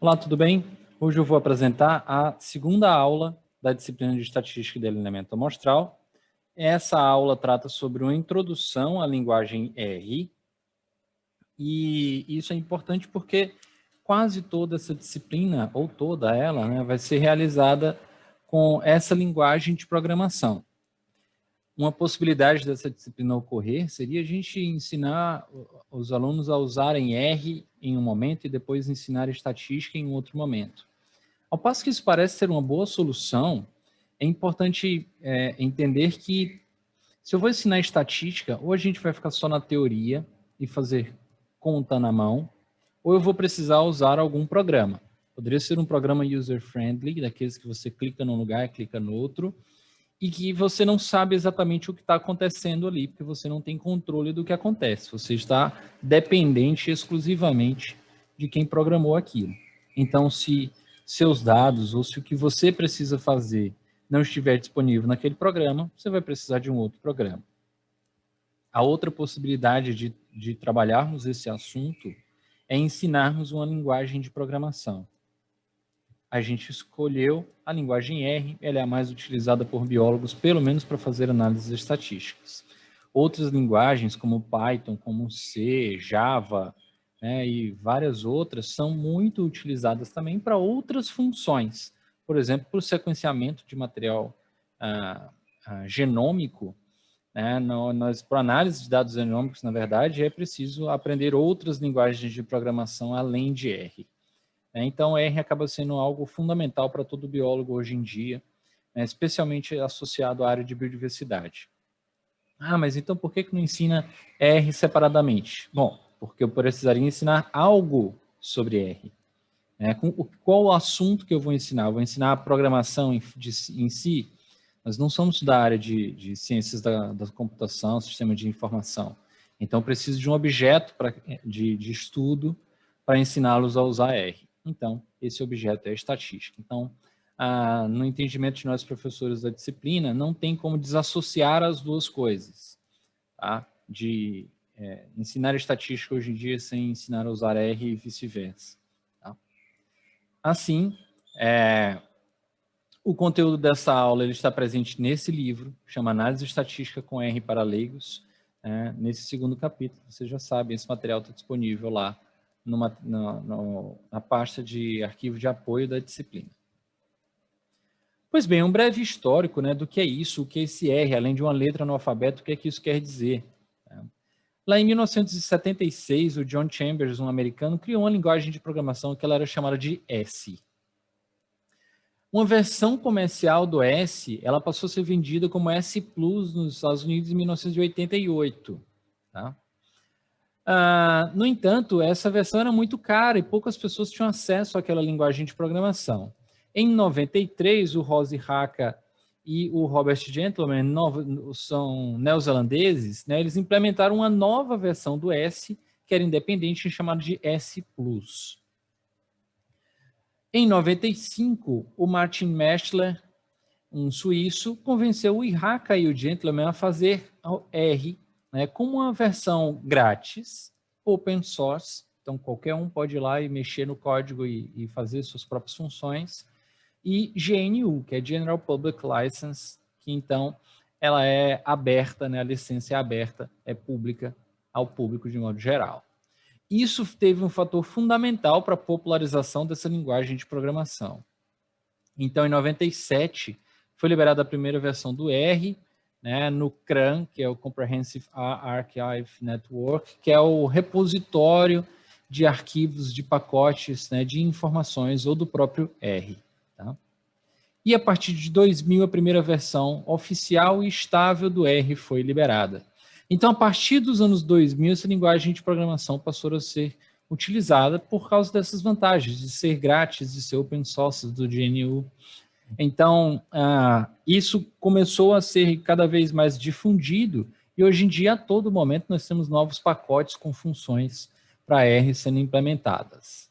Olá, tudo bem? Hoje eu vou apresentar a segunda aula da disciplina de Estatística e Delineamento Amostral. Essa aula trata sobre uma introdução à linguagem R, e isso é importante porque quase toda essa disciplina, ou toda ela, né, vai ser realizada com essa linguagem de programação. Uma possibilidade dessa disciplina ocorrer seria a gente ensinar os alunos a usarem R em um momento e depois ensinar estatística em outro momento. Ao passo que isso parece ser uma boa solução, é importante entender que se eu vou ensinar estatística, ou a gente vai ficar só na teoria e fazer conta na mão, ou eu vou precisar usar algum programa. Poderia ser um programa user-friendly, daqueles que você clica num lugar e clica no outro, e que você não sabe exatamente o que está acontecendo ali, porque você não tem controle do que acontece. Você está dependente exclusivamente de quem programou aquilo. Então, se seus dados ou se o que você precisa fazer não estiver disponível naquele programa, você vai precisar de um outro programa. A outra possibilidade de trabalharmos esse assunto é ensinarmos uma linguagem de programação. A gente escolheu a linguagem R, ela é a mais utilizada por biólogos, pelo menos para fazer análises estatísticas. Outras linguagens, como Python, como C, Java, né, e várias outras, são muito utilizadas também para outras funções. Por exemplo, para o sequenciamento de material genômico, né, para análise de dados genômicos, na verdade, é preciso aprender outras linguagens de programação além de R. Então, R acaba sendo algo fundamental para todo biólogo hoje em dia, né, especialmente associado à área de biodiversidade. Ah, mas então por que não ensina R separadamente? Bom, porque eu precisaria ensinar algo sobre R. Qual o assunto que eu vou ensinar? Eu vou ensinar a programação em si? Nós não somos da área de ciências da computação, sistema de informação. Então, eu preciso de um objeto de estudo para ensiná-los a usar R. Então, esse objeto é a estatística. Então, no entendimento de nós professores da disciplina, não tem como desassociar as duas coisas. Tá? Ensinar estatística hoje em dia sem ensinar a usar R e vice-versa. Tá? Assim, o conteúdo dessa aula ele está presente nesse livro, chama Análise Estatística com R para Leigos. Nesse segundo capítulo, vocês já sabem, esse material está disponível lá na pasta de arquivo de apoio da disciplina. Pois bem, um breve histórico, né, do que é isso, o que é esse R, além de uma letra no alfabeto, o que é que isso quer dizer. Lá em 1976, o John Chambers, um americano, criou uma linguagem de programação que ela era chamada de S. Uma versão comercial do S, ela passou a ser vendida como S Plus nos Estados Unidos em 1988. Tá? No entanto, essa versão era muito cara e poucas pessoas tinham acesso àquela linguagem de programação. Em 93, o Rose Haka e o Robert Gentleman são neozelandeses, né, eles implementaram uma nova versão do S, que era independente, chamada de S Plus. Em 95, o Martin Meschler, um suíço, convenceu o Haka e o Gentleman a fazer o R, né, como uma versão grátis, open source, então qualquer um pode ir lá e mexer no código e fazer suas próprias funções, e GNU, que é General Public License, que então ela é aberta, né, a licença é aberta, é pública ao público de modo geral. Isso teve um fator fundamental para a popularização dessa linguagem de programação. Então, em 97, foi liberada a primeira versão do R, né, no CRAN, que é o Comprehensive Archive Network, que é o repositório de arquivos de pacotes, né, de informações ou do próprio R. Tá? E a partir de 2000, a primeira versão oficial e estável do R foi liberada. Então, a partir dos anos 2000, essa linguagem de programação passou a ser utilizada por causa dessas vantagens, de ser grátis, de ser open source do GNU. Então, isso começou a ser cada vez mais difundido e hoje em dia, a todo momento, nós temos novos pacotes com funções para R sendo implementadas.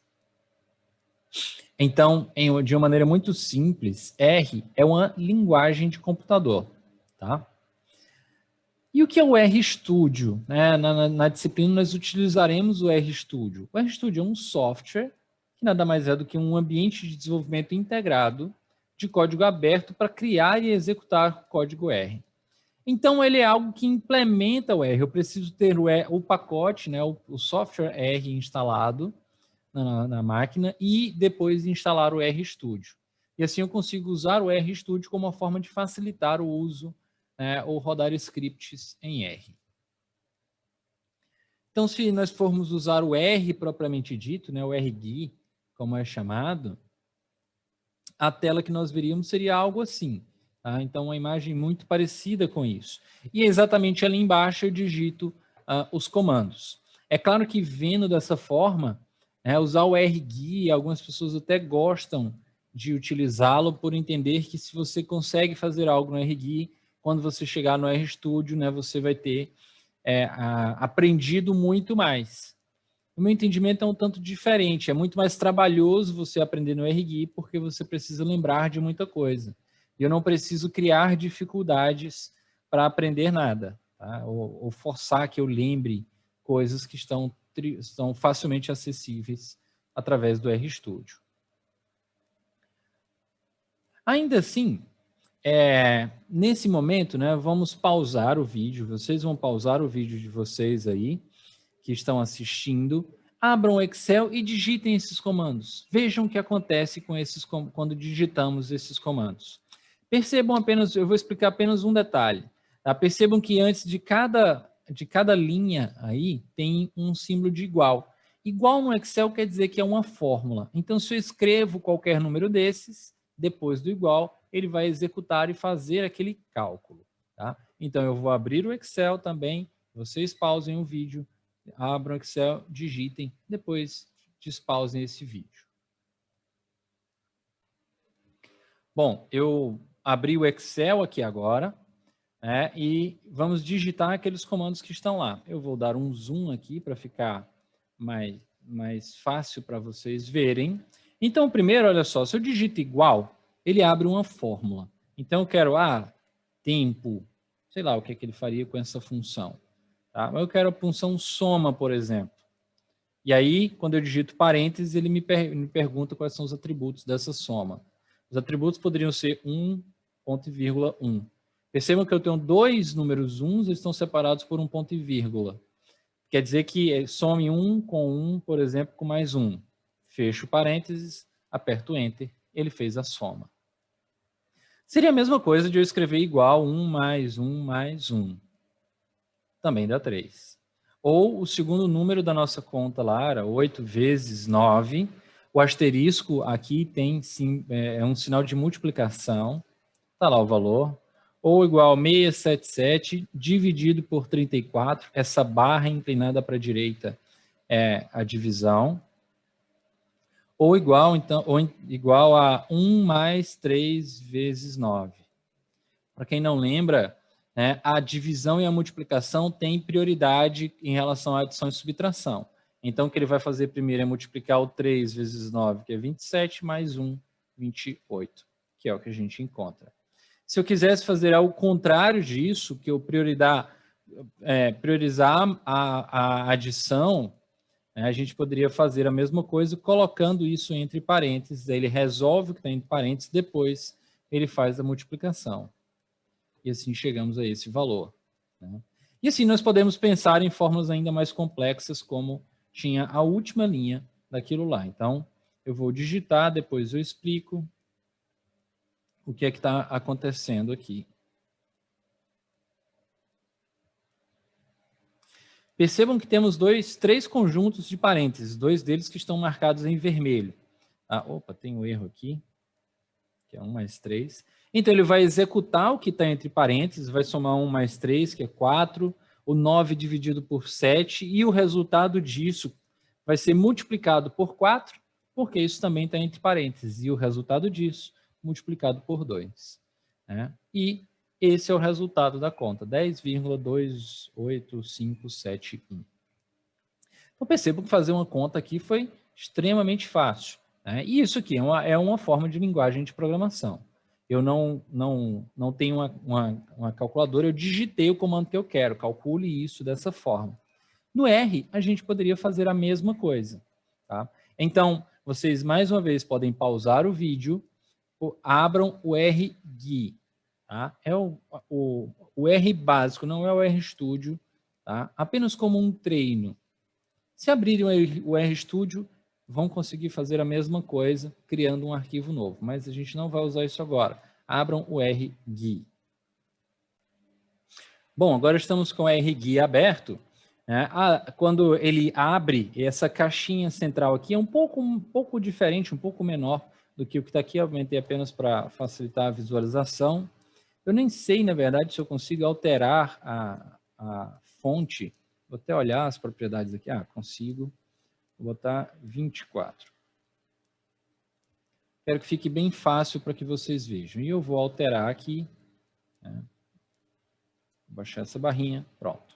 Então, de uma maneira muito simples, R é uma linguagem de computador. Tá? E o que é o RStudio? Na disciplina, nós utilizaremos o RStudio. O RStudio é um software que nada mais é do que um ambiente de desenvolvimento integrado de código aberto para criar e executar código R. Então, ele é algo que implementa o R. Eu preciso ter o pacote, né, o software R instalado na máquina e depois instalar o RStudio. E assim eu consigo usar o RStudio como uma forma de facilitar o uso, né, ou rodar scripts em R. Então, se nós formos usar o R propriamente dito, né, o RGui, como é chamado, a tela que nós veríamos seria algo assim. Tá? Então, uma imagem muito parecida com isso. E exatamente ali embaixo eu digito os comandos. É claro que vendo dessa forma, usar o RGui, algumas pessoas até gostam de utilizá-lo por entender que se você consegue fazer algo no RGui, quando você chegar no RStudio, né, você vai ter aprendido muito mais. O meu entendimento é um tanto diferente, é muito mais trabalhoso você aprender no RGui porque você precisa lembrar de muita coisa. E eu não preciso criar dificuldades para aprender nada, tá? ou forçar que eu lembre coisas que estão facilmente acessíveis através do RStudio. Ainda assim, nesse momento, né, vamos pausar o vídeo, vocês vão pausar o vídeo de vocês aí, que estão assistindo, abram o Excel e digitem esses comandos. Vejam o que acontece com quando digitamos esses comandos. Percebam apenas, eu vou explicar apenas um detalhe. Tá? Percebam que antes de cada linha aí tem um símbolo de igual. Igual no Excel quer dizer que é uma fórmula. Então, se eu escrevo qualquer número desses, depois do igual, ele vai executar e fazer aquele cálculo. Tá? Então, eu vou abrir o Excel também, vocês pausem o vídeo, abram o Excel, digitem, depois despausem esse vídeo. Bom, eu abri o Excel aqui agora, e vamos digitar aqueles comandos que estão lá. Eu vou dar um zoom aqui para ficar mais fácil para vocês verem. Então, primeiro, olha só, se eu digito igual, ele abre uma fórmula. Então, eu quero, tempo, sei lá o que ele faria com essa função. Tá? Eu quero a função soma, por exemplo. E aí, quando eu digito parênteses, ele me pergunta quais são os atributos dessa soma. Os atributos poderiam ser 1, ponto e vírgula 1. Percebam que eu tenho dois números 1, eles estão separados por um ponto e vírgula. Quer dizer que some 1 com 1, por exemplo, com mais 1. Fecho parênteses, aperto Enter, ele fez a soma. Seria a mesma coisa de eu escrever igual 1 mais 1 mais 1. Também dá 3. Ou o segundo número da nossa conta lá era 8 vezes 9. O asterisco aqui tem sim, é um sinal de multiplicação. Está lá o valor. Ou igual a 677 dividido por 34. Essa barra inclinada para a direita é a divisão. Ou igual, então, igual a 1 mais 3 vezes 9. Para quem não lembra, a divisão e a multiplicação têm prioridade em relação à adição e subtração. Então, o que ele vai fazer primeiro é multiplicar o 3 vezes 9, que é 27, mais 1, 28, que é o que a gente encontra. Se eu quisesse fazer ao contrário disso, que eu priorizar a adição, a gente poderia fazer a mesma coisa colocando isso entre parênteses. Aí ele resolve o que está entre parênteses, depois ele faz a multiplicação. E assim chegamos a esse valor. Né? E assim nós podemos pensar em fórmulas ainda mais complexas, como tinha a última linha daquilo lá. Então, eu vou digitar, depois eu explico o que é que está acontecendo aqui. Percebam que temos três conjuntos de parênteses, dois deles que estão marcados em vermelho. Opa, tem um erro aqui, que é 1 mais 3. Então, ele vai executar o que está entre parênteses, vai somar 1 mais 3, que é 4, o 9 dividido por 7, e o resultado disso vai ser multiplicado por 4, porque isso também está entre parênteses, e o resultado disso multiplicado por 2. Né? E esse é o resultado da conta, 10,28571. Então, percebam que fazer uma conta aqui foi extremamente fácil. Né? E isso aqui é uma forma de linguagem de programação. Eu não tenho uma calculadora, eu digitei o comando que eu quero, calcule isso dessa forma. No R, a gente poderia fazer a mesma coisa. Tá? Então, vocês mais uma vez podem pausar o vídeo, abram o RGui, tá? É o R básico, não é o RStudio, tá? Apenas como um treino. Se abrirem o RStudio, vão conseguir fazer a mesma coisa, criando um arquivo novo, mas a gente não vai usar isso agora. Abram o RGui. Bom, agora estamos com o RGui aberto. Né? Quando ele abre, essa caixinha central aqui é um pouco diferente, um pouco menor do que o que está aqui. Eu aumentei apenas para facilitar a visualização. Eu nem sei, na verdade, se eu consigo alterar a fonte. Vou até olhar as propriedades aqui. Consigo. Vou botar 24. Quero que fique bem fácil para que vocês vejam. E eu vou alterar aqui. Né? Vou baixar essa barrinha. Pronto.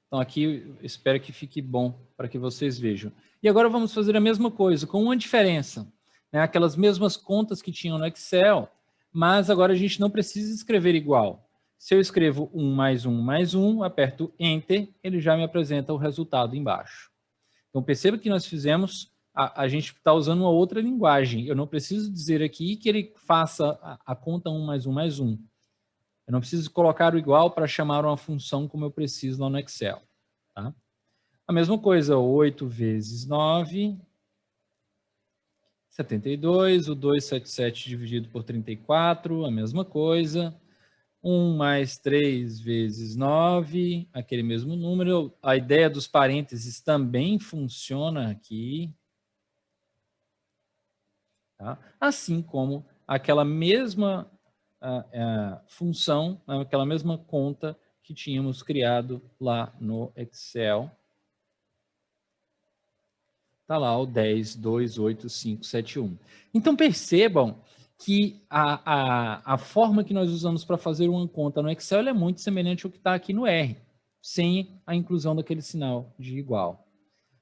Então aqui eu espero que fique bom para que vocês vejam. E agora vamos fazer a mesma coisa, com uma diferença. Né? Aquelas mesmas contas que tinham no Excel, mas agora a gente não precisa escrever igual. Se eu escrevo 1 mais 1 mais 1, aperto Enter, ele já me apresenta o resultado embaixo. Então perceba que nós fizemos, a gente está usando uma outra linguagem. Eu não preciso dizer aqui que ele faça a conta 1 mais 1 mais 1. Eu não preciso colocar o igual para chamar uma função como eu preciso lá no Excel. Tá? A mesma coisa, 8 vezes 9, 72. O 277 dividido por 34, a mesma coisa. 1 mais 3 vezes 9, aquele mesmo número. A ideia dos parênteses também funciona aqui. Tá? Assim como aquela mesma função, aquela mesma conta que tínhamos criado lá no Excel. Está lá o 10, 2, 8, 5, 7, 1. Então percebam que a forma que nós usamos para fazer uma conta no Excel é muito semelhante ao que está aqui no R, sem a inclusão daquele sinal de igual.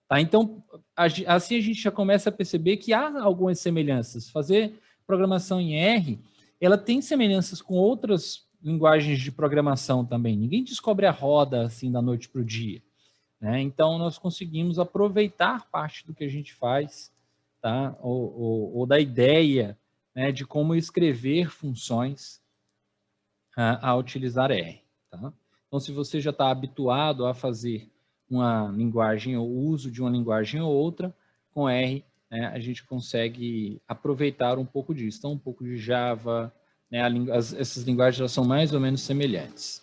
Tá? Então, assim a gente já começa a perceber que há algumas semelhanças. Fazer programação em R, ela tem semelhanças com outras linguagens de programação também. Ninguém descobre a roda assim da noite para o dia. Né? Então, nós conseguimos aproveitar parte do que a gente faz, tá? ou da ideia, né, de como escrever funções a utilizar R. Tá? Então, se você já está habituado a fazer uma linguagem ou uso de uma linguagem ou outra, com R, né, a gente consegue aproveitar um pouco disso. Então, um pouco de Java, né, essas linguagens já são mais ou menos semelhantes.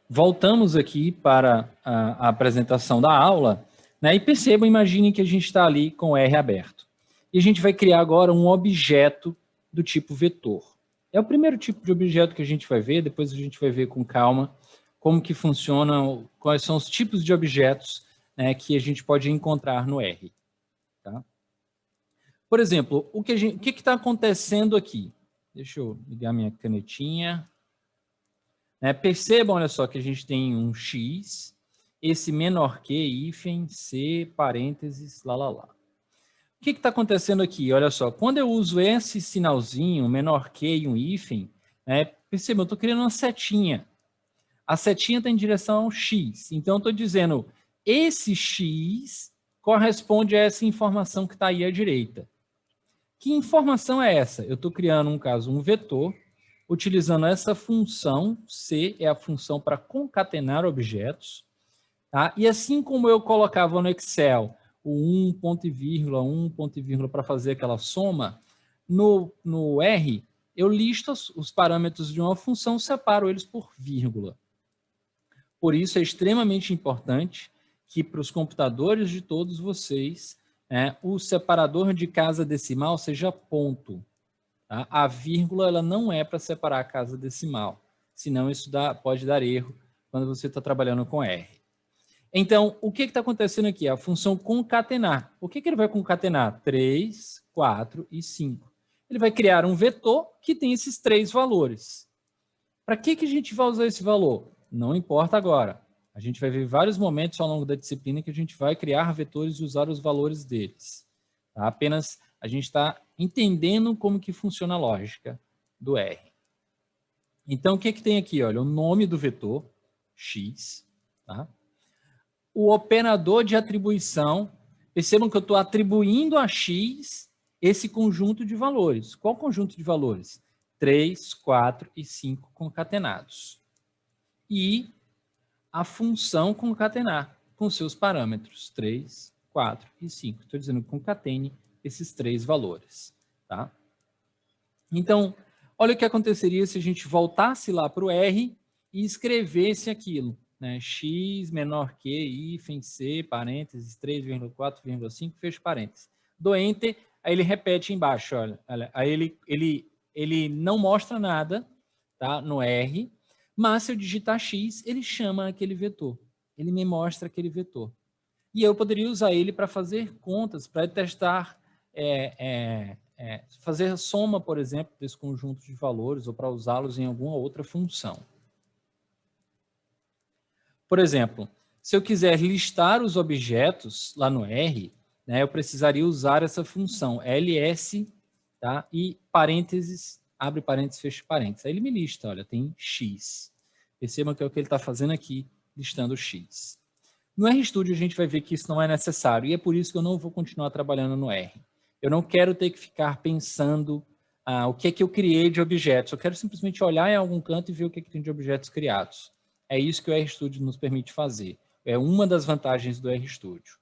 Voltamos aqui para a apresentação da aula, né, e percebam, imaginem que a gente está ali com o R aberto. E a gente vai criar agora um objeto do tipo vetor. É o primeiro tipo de objeto que a gente vai ver, depois a gente vai ver com calma como que funciona, quais são os tipos de objetos, né, que a gente pode encontrar no R. Tá? Por exemplo, o que está acontecendo aqui? Deixa eu ligar minha canetinha. Percebam, olha só, que a gente tem um X, esse menor que, hífen, C, parênteses, lá. O que está acontecendo aqui? Olha só, quando eu uso esse sinalzinho, menor que e um hífen, percebam, eu estou criando uma setinha. A setinha está em direção ao X. Então, eu estou dizendo, esse X corresponde a essa informação que está aí à direita. Que informação é essa? Eu estou criando, no caso, um vetor, utilizando essa função, C é a função para concatenar objetos. Tá? E assim como eu colocava no Excel o 1 ponto e vírgula para fazer aquela soma, no R, eu listo os parâmetros de uma função, separo eles por vírgula. Por isso é extremamente importante que para os computadores de todos vocês, o separador de casa decimal seja ponto. Tá? A vírgula ela não é para separar a casa decimal, senão isso pode dar erro quando você está trabalhando com R. Então, o que está acontecendo aqui? A função concatenar. O que ele vai concatenar? 3, 4 e 5. Ele vai criar um vetor que tem esses 3 valores. Para que a gente vai usar esse valor? Não importa agora. A gente vai ver vários momentos ao longo da disciplina que a gente vai criar vetores e usar os valores deles. Tá? Apenas a gente está entendendo como que funciona a lógica do R. Então, o que tem aqui? Olha, o nome do vetor, x. Tá? o operador de atribuição. Percebam que eu estou atribuindo a x esse conjunto de valores. Qual conjunto de valores? 3, 4 e 5 concatenados. E a função concatenar com seus parâmetros 3, 4 e 5. Estou dizendo que concatene esses 3 valores. Tá? Então, olha o que aconteceria se a gente voltasse lá para o R e escrevesse aquilo. Né? X menor que hífen C, parênteses, 3,4,5, fecha parênteses. Dou Enter, aí ele repete embaixo. Olha, aí ele não mostra nada, tá? No R, mas se eu digitar X, ele chama aquele vetor. Ele me mostra aquele vetor. E eu poderia usar ele para fazer contas, para testar, fazer a soma, por exemplo, desse conjunto de valores, ou para usá-los em alguma outra função. Por exemplo, se eu quiser listar os objetos lá no R, né, eu precisaria usar essa função ls, tá? E parênteses, abre parênteses, fecha parênteses. Aí ele me lista, olha, tem x. Percebam que é o que ele está fazendo aqui, listando x. No RStudio a gente vai ver que isso não é necessário, e é por isso que eu não vou continuar trabalhando no R. Eu não quero ter que ficar pensando o que é que eu criei de objetos. Eu quero simplesmente olhar em algum canto e ver o que é que tem de objetos criados. É isso que o RStudio nos permite fazer. É uma das vantagens do RStudio.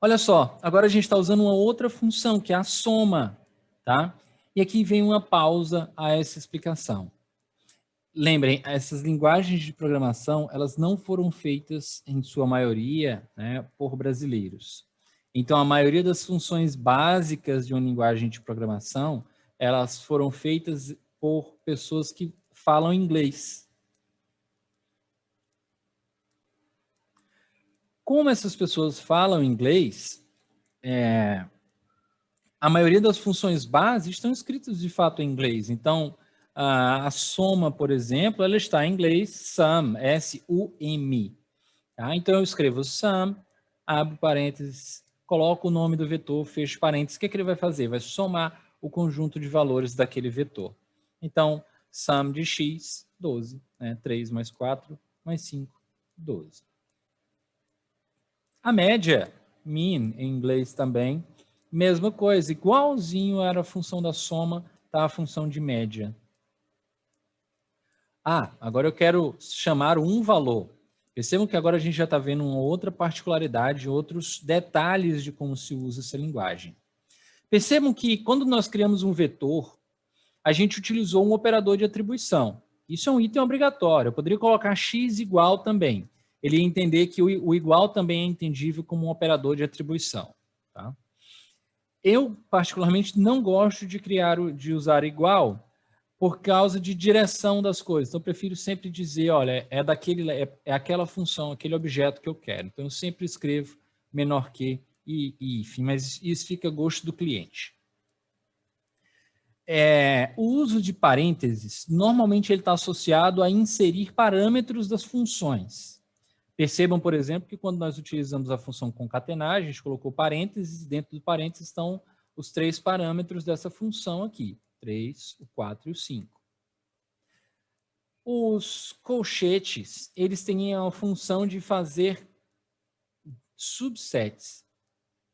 Olha só, agora a gente está usando uma outra função, que é a soma. Tá? E aqui vem uma pausa a essa explicação. Lembrem, essas linguagens de programação, elas não foram feitas, em sua maioria, né, por brasileiros. Então, a maioria das funções básicas de uma linguagem de programação, elas foram feitas por pessoas que falam inglês. Como essas pessoas falam inglês, a maioria das funções básicas estão escritas de fato em inglês. Então, a soma, por exemplo, ela está em inglês, sum, S-U-M. Tá? Então, eu escrevo sum, abro parênteses, coloco o nome do vetor, fecho parênteses. O que, é que ele vai fazer? Vai somar o conjunto de valores daquele vetor. Então, sum de x, 12. Né? 3 mais 4 mais 5, 12. A média, mean, em inglês também, mesma coisa, igualzinho era a função da soma, tá a função de média. Agora eu quero chamar um valor. Percebam que agora a gente já está vendo uma outra particularidade, outros detalhes de como se usa essa linguagem. Percebam que quando nós criamos um vetor, a gente utilizou um operador de atribuição. Isso é um item obrigatório. Eu poderia colocar x igual também. Ele ia entender que o igual também é entendível como um operador de atribuição. Tá? Eu, particularmente, não gosto de usar igual por causa de direção das coisas. Então, eu prefiro sempre dizer, olha, é aquela função, aquele objeto que eu quero. Então, eu sempre escrevo menor que e if, mas isso fica a gosto do cliente. O uso de parênteses, normalmente ele está associado a inserir parâmetros das funções. Percebam, por exemplo, que quando nós utilizamos a função concatenar, a gente colocou parênteses, e dentro do parênteses estão os 3 parâmetros dessa função aqui, 3, o 4 e o 5. Os colchetes, eles têm a função de fazer subsets.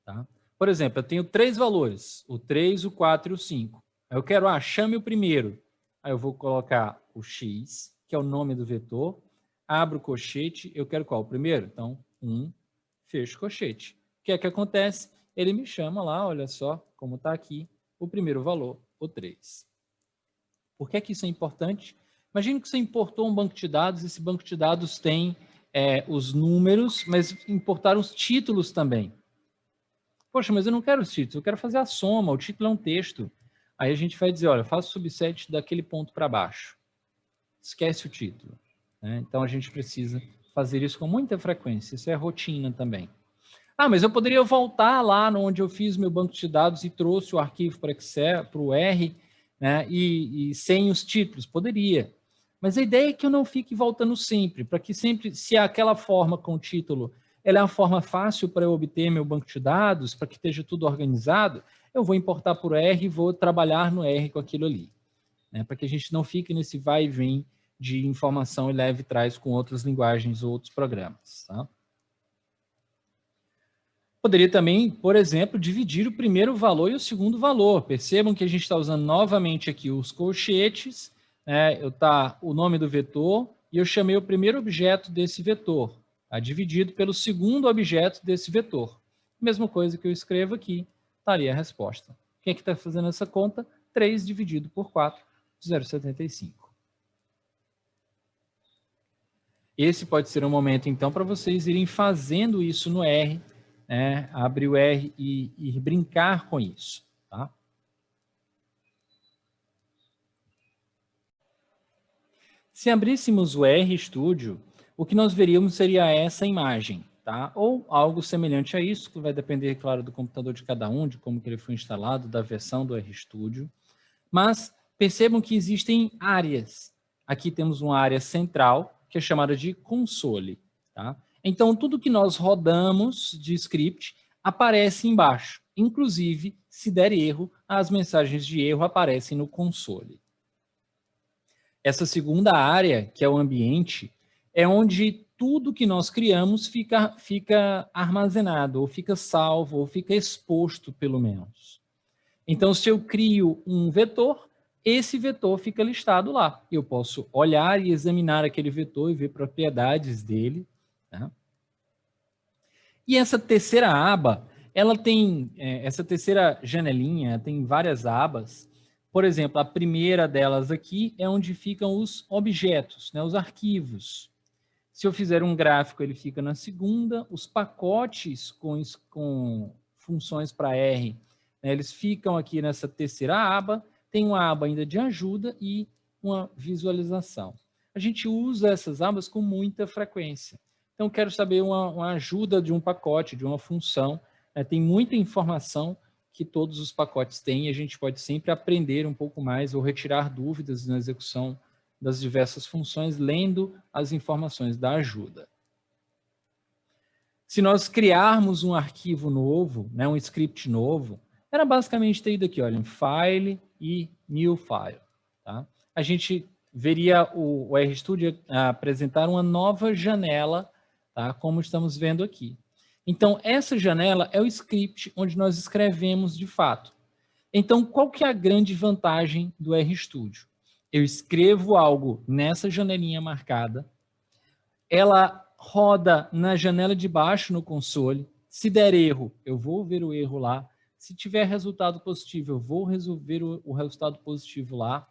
Tá? Por exemplo, eu tenho 3 valores, o 3, o 4 e o 5. Aí eu quero, chame o primeiro. Aí eu vou colocar o x, que é o nome do vetor, abro o colchete, eu quero qual? O primeiro? Então, 1, fecho o colchete. O que é que acontece? Ele me chama lá, olha só como está aqui, o primeiro valor, o 3. Por que é que isso é importante? Imagine que você importou um banco de dados, esse banco de dados tem os números, mas importaram os títulos também. Poxa, mas eu não quero os títulos, eu quero fazer a soma, o título é um texto. Aí a gente vai dizer, olha, faça o subset daquele ponto para baixo. Esquece o título. Né? Então a gente precisa fazer isso com muita frequência, isso é rotina também. Mas eu poderia voltar lá onde eu fiz meu banco de dados e trouxe o arquivo para Excel, para o R, né, e sem os títulos, poderia. Mas a ideia é que eu não fique voltando sempre, para que sempre, se aquela forma com o título, ela é uma forma fácil para eu obter meu banco de dados, para que esteja tudo organizado, eu vou importar por R e vou trabalhar no R com aquilo ali. Né, para que a gente não fique nesse vai e vem de informação e leve e traz com outras linguagens ou outros programas. Tá? Poderia também, por exemplo, dividir o primeiro valor e o segundo valor. Percebam que a gente está usando novamente aqui os colchetes, né? O nome do vetor, e eu chamei o primeiro objeto desse vetor, tá? Dividido pelo segundo objeto desse vetor. Mesma coisa que eu escrevo aqui, estaria a resposta. Quem é que está fazendo essa conta? 3 dividido por 4, 0,75. Esse pode ser um momento, então, para vocês irem fazendo isso no R, né? Abrir o R e brincar com isso. Tá? Se abríssemos o RStudio, o que nós veríamos seria essa imagem, tá? Ou algo semelhante a isso, que vai depender, claro, do computador de cada um, de como que ele foi instalado, da versão do RStudio. Mas percebam que existem áreas. Aqui temos uma área central, que é chamada de console. Tá? Então, tudo que nós rodamos de script aparece embaixo. Inclusive, se der erro, as mensagens de erro aparecem no console. Essa segunda área, que é o ambiente, é onde tudo que nós criamos fica armazenado, ou fica salvo, ou fica exposto, pelo menos. Então, se eu crio um vetor, esse vetor fica listado lá. Eu posso olhar e examinar aquele vetor e ver propriedades dele. Tá? E essa terceira aba, ela tem, essa terceira janelinha tem várias abas. Por exemplo, a primeira delas aqui é onde ficam os objetos, né, os arquivos. Se eu fizer um gráfico, ele fica na segunda. Os pacotes com funções para R, né, eles ficam aqui nessa terceira aba. Tem uma aba ainda de ajuda e uma visualização. A gente usa essas abas com muita frequência. Então, quero saber uma ajuda de um pacote, de uma função. Né, tem muita informação que todos os pacotes têm e a gente pode sempre aprender um pouco mais ou retirar dúvidas na execução das diversas funções, lendo as informações da ajuda. Se nós criarmos um arquivo novo, né, um script novo, era basicamente ter ido aqui, olha, em File e New File. Tá? A gente veria o RStudio apresentar uma nova janela, tá, como estamos vendo aqui. Então, essa janela é o script onde nós escrevemos de fato. Então, qual que é a grande vantagem do RStudio? Eu escrevo algo nessa janelinha marcada, ela roda na janela de baixo no console. Se der erro, eu vou ver o erro lá. Se tiver resultado positivo, eu vou resolver o resultado positivo lá.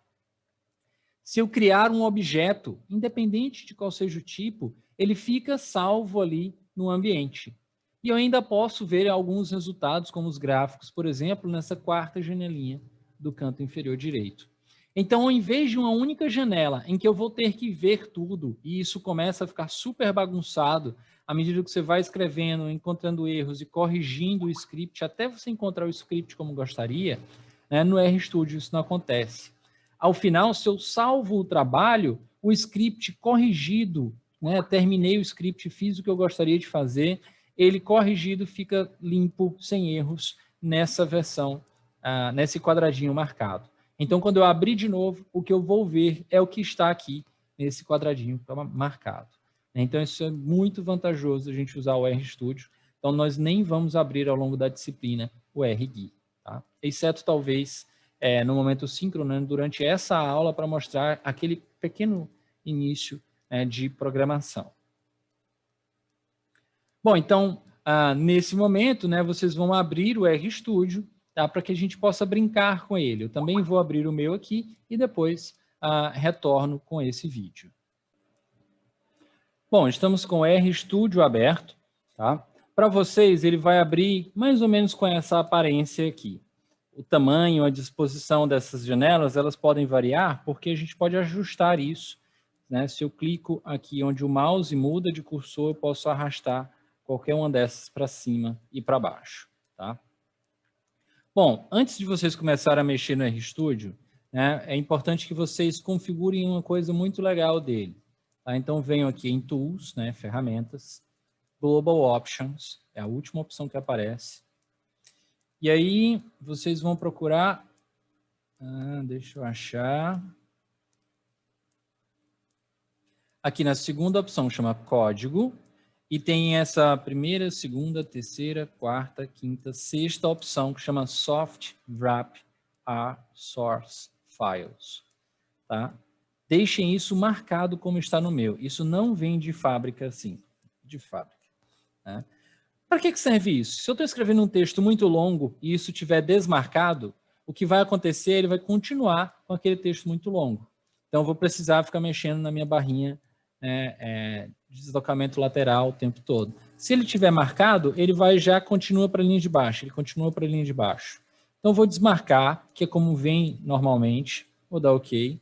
Se eu criar um objeto, independente de qual seja o tipo, ele fica salvo ali no ambiente. E eu ainda posso ver alguns resultados, como os gráficos, por exemplo, nessa quarta janelinha do canto inferior direito. Então, ao invés de uma única janela em que eu vou ter que ver tudo, e isso começa a ficar super bagunçado, à medida que você vai escrevendo, encontrando erros e corrigindo o script, até você encontrar o script como gostaria, né, no RStudio isso não acontece. Ao final, se eu salvo o trabalho, o script corrigido, né, terminei o script, fiz o que eu gostaria de fazer, ele corrigido fica limpo, sem erros, nessa versão, nesse quadradinho marcado. Então, quando eu abrir de novo, o que eu vou ver é o que está aqui nesse quadradinho marcado. Então, isso é muito vantajoso a gente usar o RStudio. Então, nós nem vamos abrir ao longo da disciplina o RGui, tá? Exceto, talvez, no momento síncrono, né, durante essa aula, para mostrar aquele pequeno início de programação. Bom, então, nesse momento, né, vocês vão abrir o RStudio, tá, para que a gente possa brincar com ele. Eu também vou abrir o meu aqui e depois retorno com esse vídeo. Bom, estamos com o RStudio aberto. Tá? Para vocês, ele vai abrir mais ou menos com essa aparência aqui. O tamanho, a disposição dessas janelas, elas podem variar, porque a gente pode ajustar isso. Né? Se eu clico aqui onde o mouse muda de cursor, eu posso arrastar qualquer uma dessas para cima e para baixo. Tá? Bom, antes de vocês começarem a mexer no RStudio, né, é importante que vocês configurem uma coisa muito legal dele. Tá? Então, venham aqui em Tools, né, Ferramentas, Global Options, é a última opção que aparece. E aí, vocês vão procurar... deixa eu achar... Aqui na segunda opção chama código, e tem essa primeira, segunda, terceira, quarta, quinta, sexta opção que chama Soft Wrap R Source Files. Tá? Deixem isso marcado como está no meu. Isso não vem de fábrica assim, de fábrica. Né? Para que serve isso? Se eu estou escrevendo um texto muito longo e isso estiver desmarcado, o que vai acontecer, ele vai continuar com aquele texto muito longo. Então, eu vou precisar ficar mexendo na minha barrinha de deslocamento lateral o tempo todo. Se ele tiver marcado, ele já continua para a linha de baixo, ele continua para a linha de baixo. Então, eu vou desmarcar, que é como vem normalmente, vou dar OK,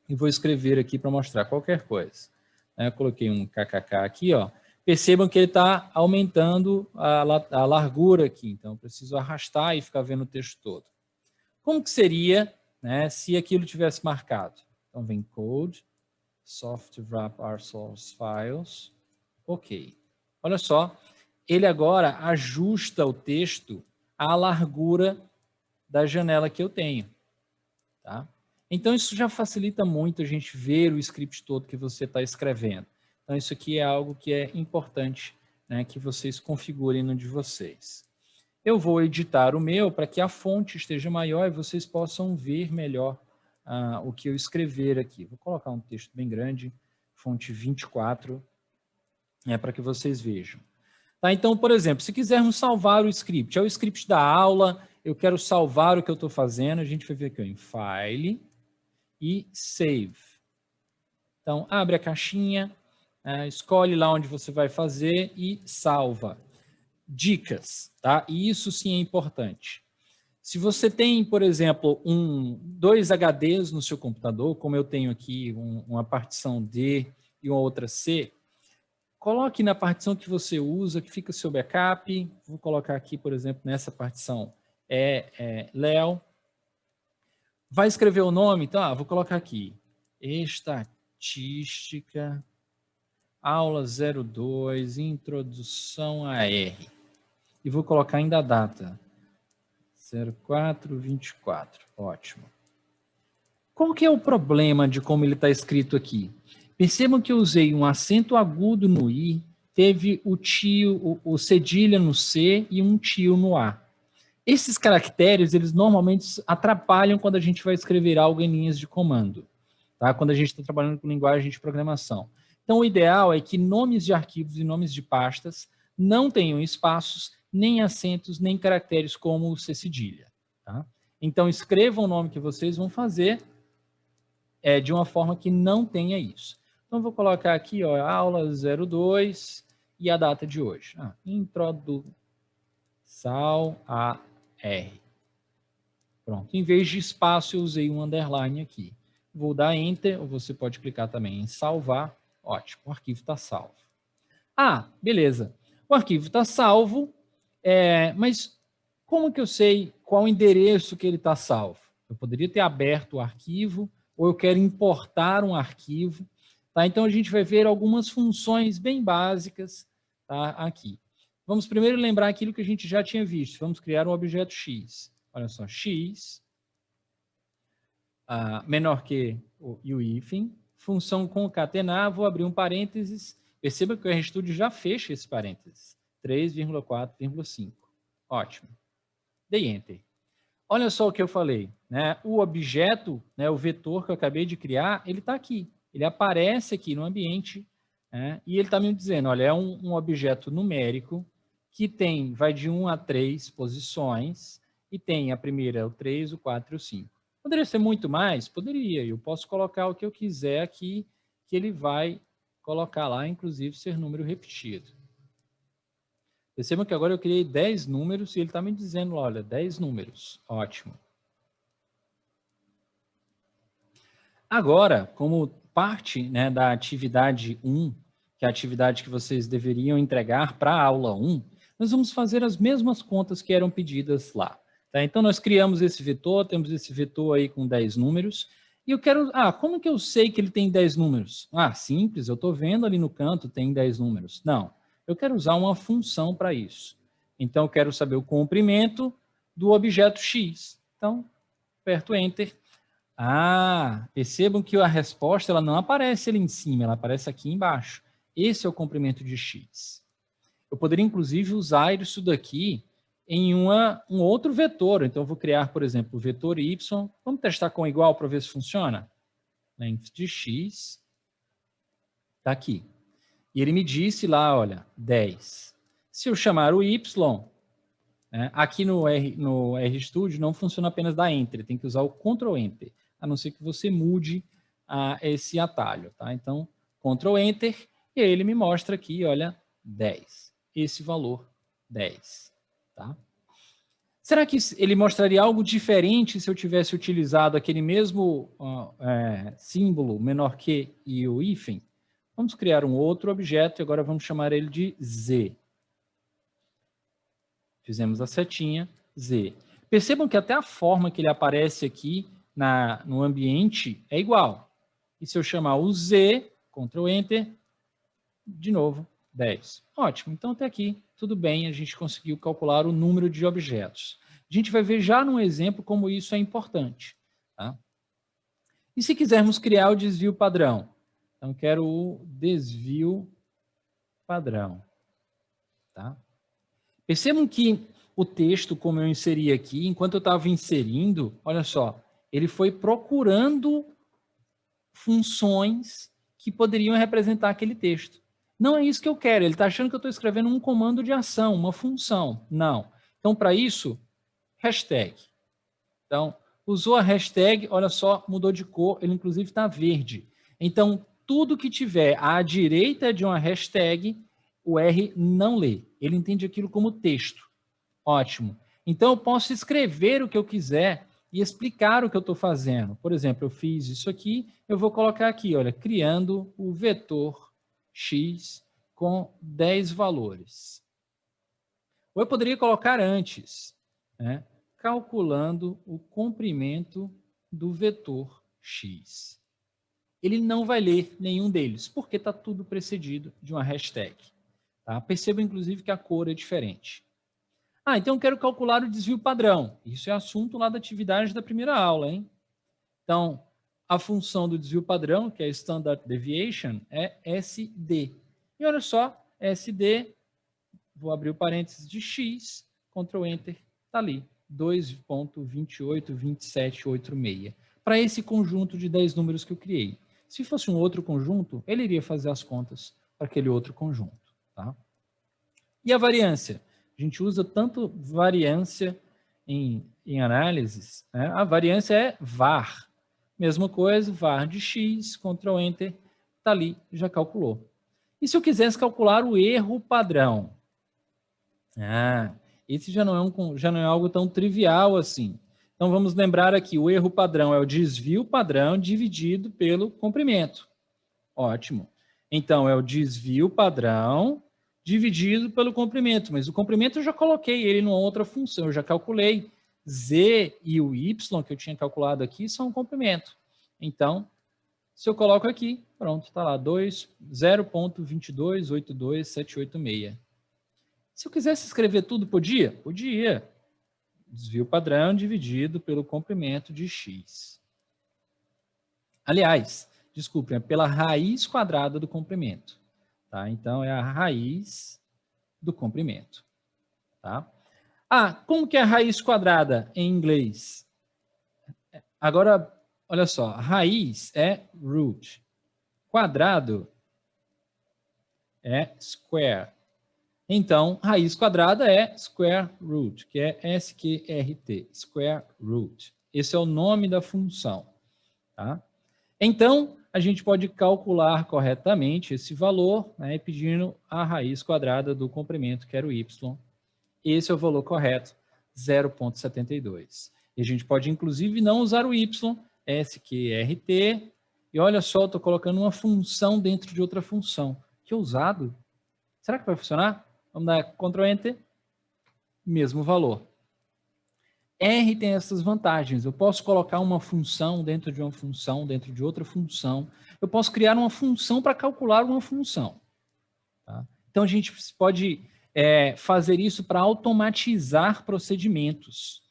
e vou escrever aqui para mostrar qualquer coisa. Eu coloquei um kkk aqui, ó. Percebam que ele está aumentando a largura aqui, então eu preciso arrastar e ficar vendo o texto todo. Como que seria, né, se aquilo tivesse marcado? Então vem code, soft wrap r source files, ok. Olha só, ele agora ajusta o texto à largura da janela que eu tenho, tá? Então isso já facilita muito a gente ver o script todo que você está escrevendo. Então, isso aqui é algo que é importante, né, que vocês configurem no de vocês. Eu vou editar o meu para que a fonte esteja maior e vocês possam ver melhor o que eu escrever aqui. Vou colocar um texto bem grande, fonte 24, para que vocês vejam. Tá, então, por exemplo, se quisermos salvar o script, é o script da aula, eu quero salvar o que eu estou fazendo, a gente vai ver aqui em File e Save. Então, abre a caixinha, escolhe lá onde você vai fazer e salva. Dicas, tá? E isso sim é importante. Se você tem, por exemplo, dois HDs no seu computador, como eu tenho aqui uma partição D e uma outra C, coloque na partição que você usa, que fica o seu backup. Vou colocar aqui, por exemplo, nessa partição Léo. Vai escrever o nome? Então, vou colocar aqui. Estatística, aula 02, introdução a R. E vou colocar ainda a data. 04/24. Ótimo. Qual que é o problema de como ele está escrito aqui? Percebam que eu usei um acento agudo no I, teve o cedilha no C e um tio no A. Esses caracteres, eles normalmente atrapalham quando a gente vai escrever algo em linhas de comando, tá? Quando a gente está trabalhando com linguagem de programação. Então, o ideal é que nomes de arquivos e nomes de pastas não tenham espaços, nem acentos, nem caracteres como o C cedilha. Tá? Então, escrevam o nome que vocês vão fazer de uma forma que não tenha isso. Então, vou colocar aqui, ó, aula 02 e a data de hoje. Introdução a R. Pronto. Em vez de espaço, eu usei um underline aqui. Vou dar Enter, ou você pode clicar também em salvar. Ótimo, o arquivo está salvo. Beleza. O arquivo está salvo, mas como que eu sei qual o endereço que ele está salvo? Eu poderia ter aberto o arquivo, ou eu quero importar um arquivo. Tá? Então, a gente vai ver algumas funções bem básicas, tá, aqui. Vamos primeiro lembrar aquilo que a gente já tinha visto. Vamos criar um objeto X. Olha só, X, menor que o hífen, função concatenar, vou abrir um parênteses. Perceba que o RStudio já fecha esse parênteses. 3,4,5. Ótimo. Dei Enter. Olha só o que eu falei. Né? O objeto, né, o vetor que eu acabei de criar, ele está aqui. Ele aparece aqui no ambiente, né, e ele está me dizendo, olha, é um objeto numérico que vai de 1 a 3 posições e tem a primeira, o 3, o 4 e o 5. Poderia ser muito mais? Poderia. Eu posso colocar o que eu quiser aqui, que ele vai colocar lá, inclusive, ser número repetido. Percebam que agora eu criei 10 números e ele está me dizendo, olha, 10 números. Ótimo. Agora, como parte, né, da atividade 1, que é a atividade que vocês deveriam entregar para a aula 1, nós vamos fazer as mesmas contas que eram pedidas lá. Tá? Então, nós criamos esse vetor, temos esse vetor aí com 10 números, e eu quero... como que eu sei que ele tem 10 números? Simples, eu estou vendo ali no canto, tem 10 números. Não, eu quero usar uma função para isso. Então, eu quero saber o comprimento do objeto X. Então, aperto Enter. Percebam que a resposta ela não aparece ali em cima, ela aparece aqui embaixo. Esse é o comprimento de x. Eu poderia, inclusive, usar isso daqui em um outro vetor. Então, eu vou criar, por exemplo, o vetor y. Vamos testar com igual para ver se funciona? Length de x está aqui. E ele me disse lá, olha, 10. Se eu chamar o y, né, aqui no RStudio não funciona apenas dar Enter, tem que usar o Ctrl Enter, a não ser que você mude esse atalho. Tá? Então, Ctrl Enter, e aí ele me mostra aqui, olha, 10. Esse valor, 10. Tá? Será que ele mostraria algo diferente se eu tivesse utilizado aquele mesmo símbolo menor que e o hífen? Vamos criar um outro objeto e agora vamos chamar ele de Z. Fizemos a setinha, Z. Percebam que até a forma que ele aparece aqui no ambiente é igual. E se eu chamar o Z, Ctrl Enter, de novo, 10. Ótimo, então até aqui, tudo bem, a gente conseguiu calcular o número de objetos. A gente vai ver já num exemplo como isso é importante. Tá? E se quisermos criar o desvio padrão? Então, quero o desvio padrão. Tá? Percebam que o texto, como eu inseri aqui, enquanto eu estava inserindo, olha só, ele foi procurando funções que poderiam representar aquele texto. Não é isso que eu quero, ele está achando que eu estou escrevendo um comando de ação, uma função. Não. Então, para isso, hashtag. Então, usou a hashtag, olha só, mudou de cor, ele inclusive está verde. Então, tudo que tiver à direita de uma hashtag, o R não lê. Ele entende aquilo como texto. Ótimo. Então, eu posso escrever o que eu quiser e explicar o que eu estou fazendo. Por exemplo, eu fiz isso aqui, eu vou colocar aqui, olha, criando o vetor x com 10 valores. Ou eu poderia colocar antes, né? Calculando o comprimento do vetor x. Ele não vai ler nenhum deles, porque está tudo precedido de uma hashtag. Tá? Perceba, inclusive, que a cor é diferente. Então eu quero calcular o desvio padrão. Isso é assunto lá da atividade da primeira aula, hein? Então, a função do desvio padrão, que é Standard Deviation, é SD. E olha só, SD, vou abrir o parênteses de x, Ctrl Enter, está ali, 2.282786. Para esse conjunto de 10 números que eu criei. Se fosse um outro conjunto, ele iria fazer as contas para aquele outro conjunto. Tá? E a variância? A gente usa tanto variância em análises. Né? A variância é var. Mesma coisa, var de x, Ctrl Enter, está ali, já calculou. E se eu quisesse calcular o erro padrão? Esse já não é algo tão trivial assim. Então vamos lembrar aqui, o erro padrão é o desvio padrão dividido pelo comprimento. Ótimo. Então é o desvio padrão dividido pelo comprimento, mas o comprimento eu já coloquei ele numa outra função, eu já calculei. Z e o Y que eu tinha calculado aqui são o comprimento. Então, se eu coloco aqui, pronto, está lá, 0.2282786. Se eu quisesse escrever tudo, podia? Podia. Desvio padrão dividido pelo comprimento de x. Aliás, desculpem, é pela raiz quadrada do comprimento. Tá? Então, é a raiz do comprimento. Tá? Como que é a raiz quadrada em inglês? Agora, olha só, raiz é root. Quadrado é square. Então, raiz quadrada é square root, que é SQRT, square root. Esse é o nome da função. Tá? Então, a gente pode calcular corretamente esse valor, né, pedindo a raiz quadrada do comprimento, que era o y. Esse é o valor correto, 0,72. E a gente pode, inclusive, não usar o y, SQRT, e olha só, eu estou colocando uma função dentro de outra função. Que ousado! Será que vai funcionar? Vamos dar Ctrl Enter, mesmo valor. R tem essas vantagens. Eu posso colocar uma função dentro de uma função, dentro de outra função. Eu posso criar uma função para calcular uma função. Tá? Então, a gente pode fazer isso para automatizar procedimentos.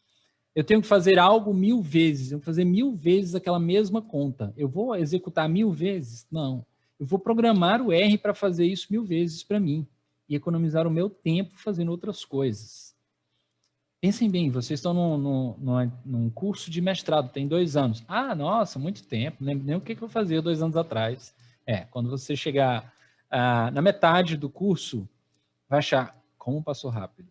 Eu tenho que fazer algo 1000 vezes, eu vou fazer 1000 vezes aquela mesma conta. Eu vou executar 1000 vezes? Não. Eu vou programar o R para fazer isso 1000 vezes para mim e economizar o meu tempo fazendo outras coisas. Pensem bem, vocês estão num curso de mestrado, tem 2 anos. Ah, nossa, muito tempo, não lembro nem o que eu fazia 2 anos atrás. Quando você chegar na metade do curso, vai achar como passou rápido.